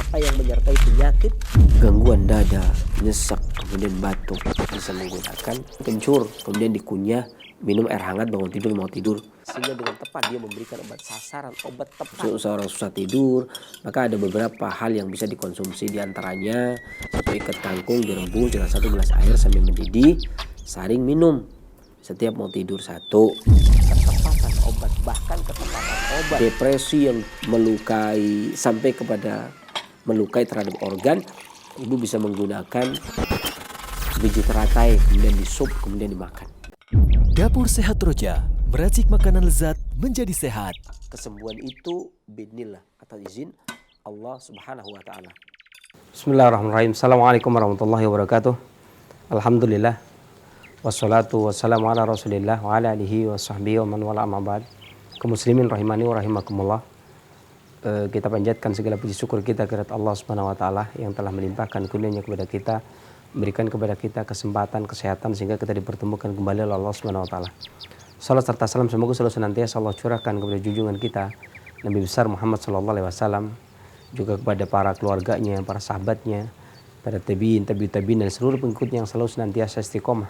apa yang menyertai penyakit, gangguan dada, nyesek, kemudian batuk, bisa menggunakan kencur, kemudian dikunyah, minum air hangat bangun tidur mau tidur, sehingga dengan tepat dia memberikan obat sasaran, obat tepat. Seorang susah tidur, maka ada beberapa hal yang bisa dikonsumsi, diantaranya satu ikat kangkung direbus dengan 1 gelas air sambil mendidih, saring minum setiap mau tidur. Satu, ketepatan obat, bahkan ketepatan obat depresi yang melukai sampai kepada melukai terhadap organ, ibu bisa menggunakan biji teratai, kemudian disup, kemudian dimakan. Dapur Sehat Roja, meracik makanan lezat menjadi sehat. Kesembuhan itu biidznillah, atas izin Allah Subhanahu wa taala. Bismillahirrahmanirrahim. Assalamualaikum warahmatullahi wabarakatuh. Alhamdulillah. Wassalatu wassalamu ala Rasulillah wa ala alihi wa sahbihi wa man wala amma ba'd. Kaum muslimin rahimani wa rahimakumullah. Kita panjatkan segala puji syukur kita kepada Allah Subhanahu wa taala yang telah melimpahkan kurnia-Nya kepada kita, memberikan kepada kita kesempatan, kesehatan sehingga kita dipertemukan kembali oleh Allah Subhanahu wa taala. Salam serta salam semoga selalu senantiasa Allah curahkan kepada junjungan kita Nabi besar Muhammad sallallahu alaihi wasallam, juga kepada para keluarganya, para sahabatnya, para tabi'in, tabi'in dan seluruh pengikutnya yang selalu senantiasa istiqomah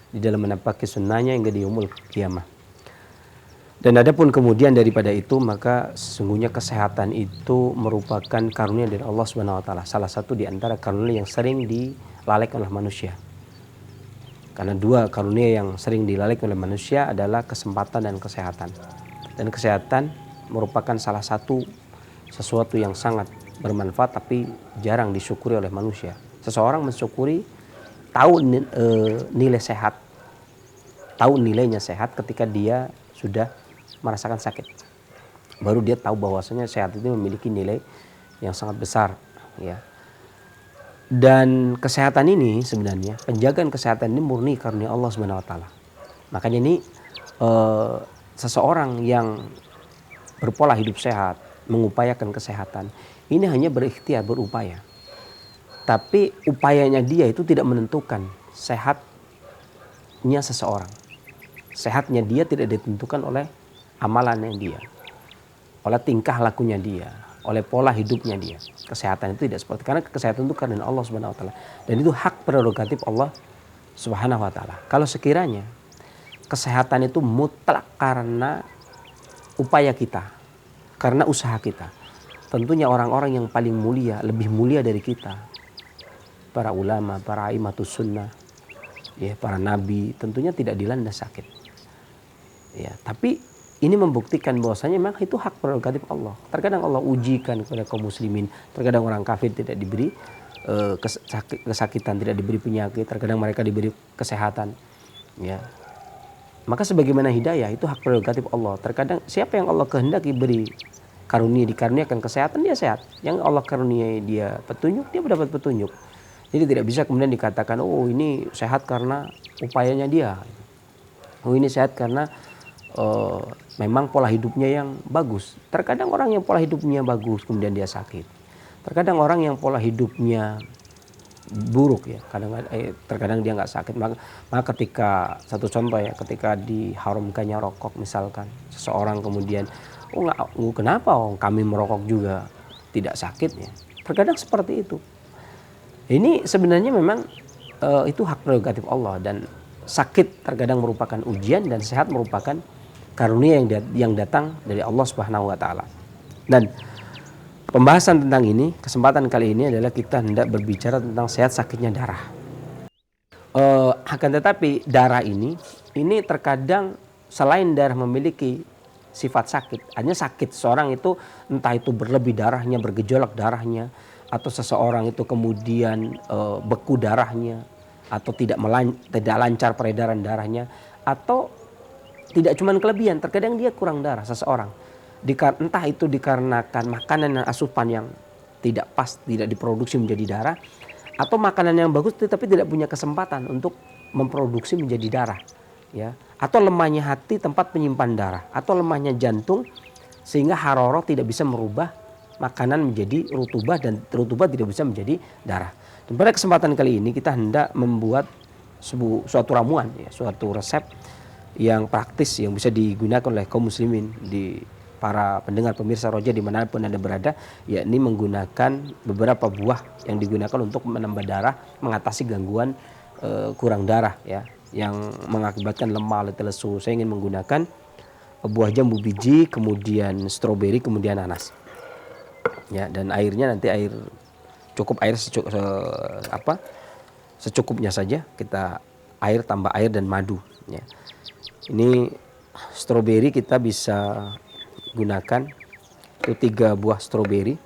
di dalam menapaki sunnahnya hingga di yaumul qiyamah. Dan adapun kemudian daripada itu, maka sesungguhnya kesehatan itu merupakan karunia dari Allah Subhanahu wa taala. Salah satu di antara karunia yang sering dilalaikan oleh manusia. Karena dua karunia yang sering dilalaikan oleh manusia adalah kesempatan dan kesehatan. Dan kesehatan merupakan salah satu sesuatu yang sangat bermanfaat tapi jarang disyukuri oleh manusia. Seseorang mensyukuri, tahu nilai sehat, tahu nilainya sehat ketika dia sudah merasakan sakit. Baru dia tahu bahwasanya sehat itu memiliki nilai yang sangat besar, ya. Dan kesehatan ini sebenarnya, penjagaan kesehatan ini murni karunia Allah Subhanahu wa taala. Makanya ini seseorang yang berpola hidup sehat, mengupayakan kesehatan, ini hanya berikhtiar, berupaya. Tapi upayanya dia itu tidak menentukan sehatnya seseorang. Sehatnya dia tidak ditentukan oleh amalannya dia, oleh tingkah lakunya dia, oleh pola hidupnya dia. Kesehatan itu tidak seperti, karena kesehatan itu karena Allah Subhanahu wa taala, dan itu hak prerogatif Allah Subhanahu wa taala. Kalau sekiranya kesehatan itu mutlak karena upaya kita, karena usaha kita, tentunya orang-orang yang paling mulia, lebih mulia dari kita, para ulama, para aimatus sunnah, ya, para nabi, tentunya tidak dilanda sakit. Ya, tapi ini membuktikan bahwasanya memang itu hak prerogatif Allah. Terkadang Allah ujikan kepada kaum muslimin, terkadang orang kafir tidak diberi kesakitan, tidak diberi penyakit, terkadang mereka diberi kesehatan. Ya. Maka sebagaimana hidayah itu hak prerogatif Allah. Terkadang siapa yang Allah kehendaki beri karunia, dikaruniakan kesehatan, dia sehat. Yang Allah karuniai dia petunjuk, dia mendapat petunjuk. Jadi tidak bisa kemudian dikatakan, oh ini sehat karena upayanya dia. Oh ini sehat karena memang pola hidupnya yang bagus. Terkadang orang yang pola hidupnya bagus kemudian dia sakit. Terkadang orang yang pola hidupnya buruk, ya, terkadang dia nggak sakit. Maka ketika, satu contoh ya, ketika diharamkannya rokok misalkan, seseorang kemudian, kenapa kami merokok juga tidak sakit, ya. Terkadang seperti itu. Ini sebenarnya memang itu hak prerogatif Allah, dan sakit terkadang merupakan ujian dan sehat merupakan karunia yang datang dari Allah Subhanahu wa taala. Dan pembahasan tentang ini, kesempatan kali ini adalah kita hendak berbicara tentang sehat sakitnya darah. Akan tetapi darah ini terkadang selain darah memiliki sifat sakit, hanya sakit seorang itu, entah itu berlebih darahnya, bergejolak darahnya, atau seseorang itu kemudian beku darahnya, atau tidak lancar peredaran darahnya, atau tidak cuma kelebihan, terkadang dia kurang darah seseorang. Entah itu dikarenakan makanan dan asupan yang tidak pas, tidak diproduksi menjadi darah, atau makanan yang bagus tetapi tidak punya kesempatan untuk memproduksi menjadi darah, ya. Atau lemahnya hati tempat penyimpan darah, atau lemahnya jantung sehingga haroroh tidak bisa merubah makanan menjadi rutubah, dan rutubah tidak bisa menjadi darah. Dan pada kesempatan kali ini kita hendak membuat suatu ramuan, ya, suatu resep yang praktis yang bisa digunakan oleh kaum muslimin di para pendengar pemirsa Roja dimanapun Anda berada, yakni menggunakan beberapa buah yang digunakan untuk menambah darah, mengatasi gangguan kurang darah ya, yang mengakibatkan lemah, letih lesu. Saya ingin menggunakan buah jambu biji, kemudian stroberi, kemudian nanas. Ya, dan airnya nanti cukup air secukupnya saja. Kita tambah air dan madu ya. Ini stroberi kita bisa gunakan itu 3 buah stroberi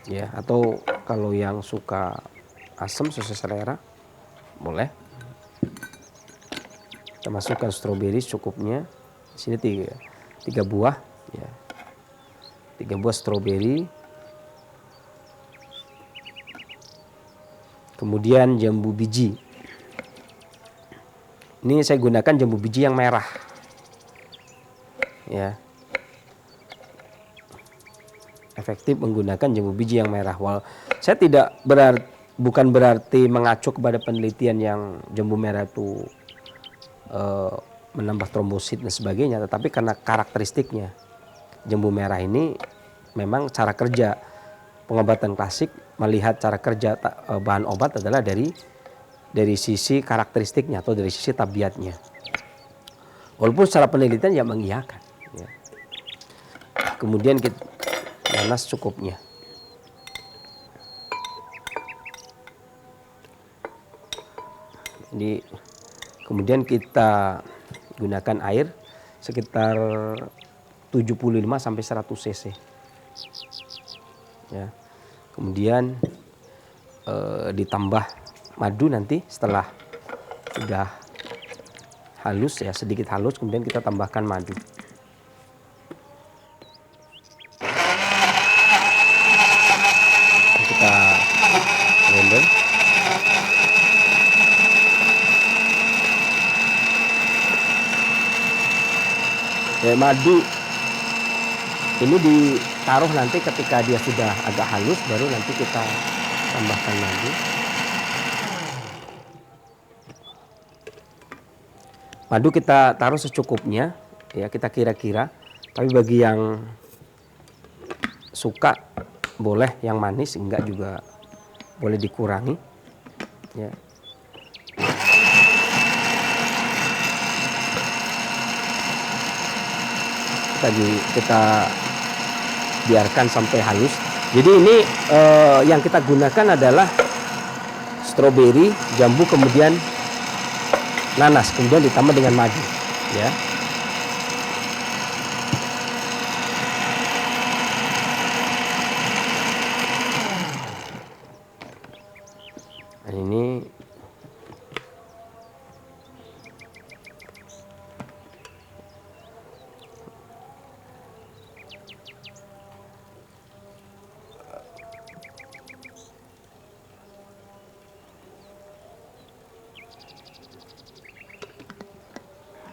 ya, atau kalau yang suka asam sesuai selera boleh. Kita masukkan stroberi cukupnya. Di sini 3 buah ya. 3 buah stroberi. Kemudian jambu biji. Ini saya gunakan jambu biji yang merah. Ya. Efektif menggunakan jambu biji yang merah. Saya bukan berarti mengacu kepada penelitian yang jambu merah itu menambah trombosit dan sebagainya, tetapi karena karakteristiknya jambu merah ini memang cara kerja pengobatan klasik melihat cara kerja bahan obat adalah dari sisi karakteristiknya atau dari sisi tabiatnya. Walaupun secara penelitian ya mengiyakan. Ya. Kemudian kita nanas cukupnya. Jadi kemudian kita gunakan air sekitar 75 sampai 100 cc. Ya. Kemudian ditambah madu nanti setelah sudah halus ya, sedikit halus, kemudian kita tambahkan madu. Kita blender. Ya, madu ini ditaruh nanti ketika dia sudah agak halus, baru nanti kita tambahkan madu. Madu kita taruh secukupnya ya, kita kira-kira. Tapi bagi yang suka boleh yang manis, enggak juga boleh dikurangi ya. Kita biarkan sampai halus. Jadi ini yang kita gunakan adalah stroberi, jambu, kemudian nanas, kemudian ditambah dengan madu ya. Nah, ini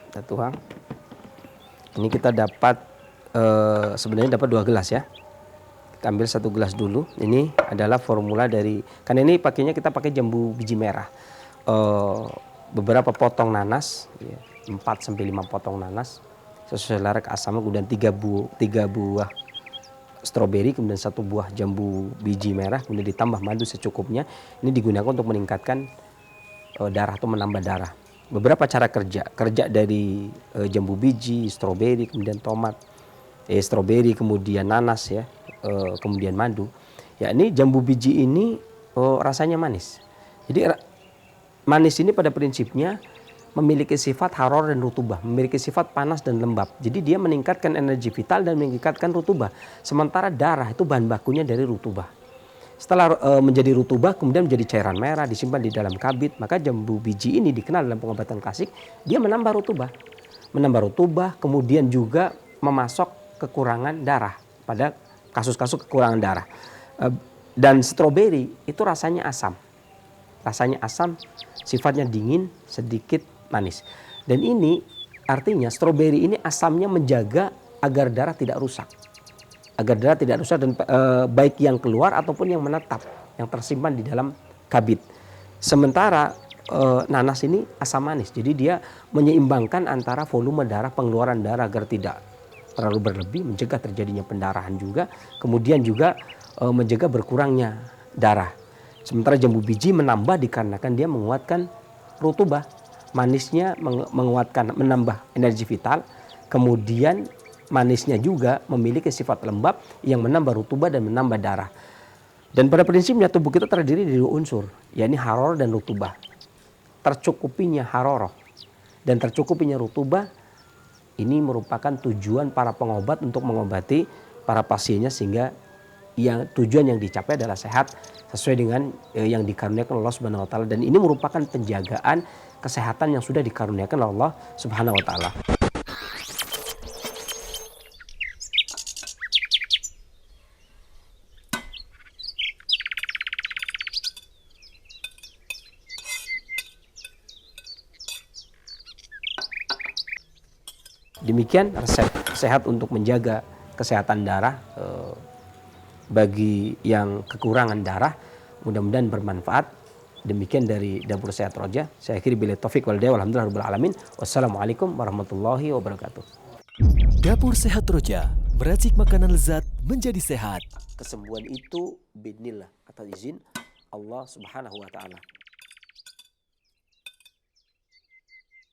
kita tuang. Ini kita dapat sebenarnya dapat 2 gelas ya. Kita ambil 1 gelas dulu. Ini adalah formula dari, karena ini kita pakai jambu biji merah. Beberapa potong nanas, ya, 4 sampai 5 potong nanas sesuai selera keasaman, kemudian 3 buah stroberi, kemudian 1 buah jambu biji merah, kemudian ditambah madu secukupnya. Ini digunakan untuk meningkatkan darah atau menambah darah. Beberapa cara kerja dari jambu biji, stroberi, kemudian stroberi, kemudian nanas ya, kemudian madu. Ya, ini jambu biji ini rasanya manis. Jadi manis ini pada prinsipnya memiliki sifat haror dan rutubah, memiliki sifat panas dan lembab. Jadi dia meningkatkan energi vital dan meningkatkan rutubah. Sementara darah itu bahan bakunya dari rutubah. Setelah menjadi rutubah, kemudian menjadi cairan merah, disimpan di dalam kabit. Maka jambu biji ini dikenal dalam pengobatan klasik, dia menambah rutubah. Menambah rutubah, kemudian juga memasok kekurangan darah pada kasus-kasus kekurangan darah. Dan stroberi itu rasanya asam. Rasanya asam, sifatnya dingin, sedikit manis. Dan ini artinya stroberi ini asamnya menjaga agar darah tidak rusak. Agar darah tidak rusak dan baik yang keluar ataupun yang menetap, yang tersimpan di dalam kabit. Sementara nanas ini asam manis, jadi dia menyeimbangkan antara volume darah, pengeluaran darah agar tidak terlalu berlebih, mencegah terjadinya pendarahan juga, kemudian juga mencegah berkurangnya darah. Sementara jambu biji menambah dikarenakan dia menguatkan rutubah, manisnya menguatkan, menambah energi vital, kemudian manisnya juga memiliki sifat lembab yang menambah rutubah dan menambah darah. Dan pada prinsipnya tubuh kita terdiri dari 2 unsur, yakni harorah dan rutubah. Tercukupinya harorah dan tercukupinya rutubah ini merupakan tujuan para pengobat untuk mengobati para pasiennya, sehingga yang tujuan yang dicapai adalah sehat sesuai dengan yang dikaruniakan Allah Subhanahu wa taala, dan ini merupakan penjagaan kesehatan yang sudah dikaruniakan oleh Allah Subhanahu wa taala. Demikian resep sehat untuk menjaga kesehatan darah bagi yang kekurangan darah. Mudah-mudahan bermanfaat. Demikian dari Dapur Sehat Roja. Saya akhiri billahi taufik wal hidayah. Walhamdulillahirabbil alamin. Wassalamualaikum warahmatullahi wabarakatuh. Dapur Sehat Roja, meracik makanan lezat menjadi sehat. Kesembuhan itu biidznillah, atas izin Allah Subhanahu wa taala.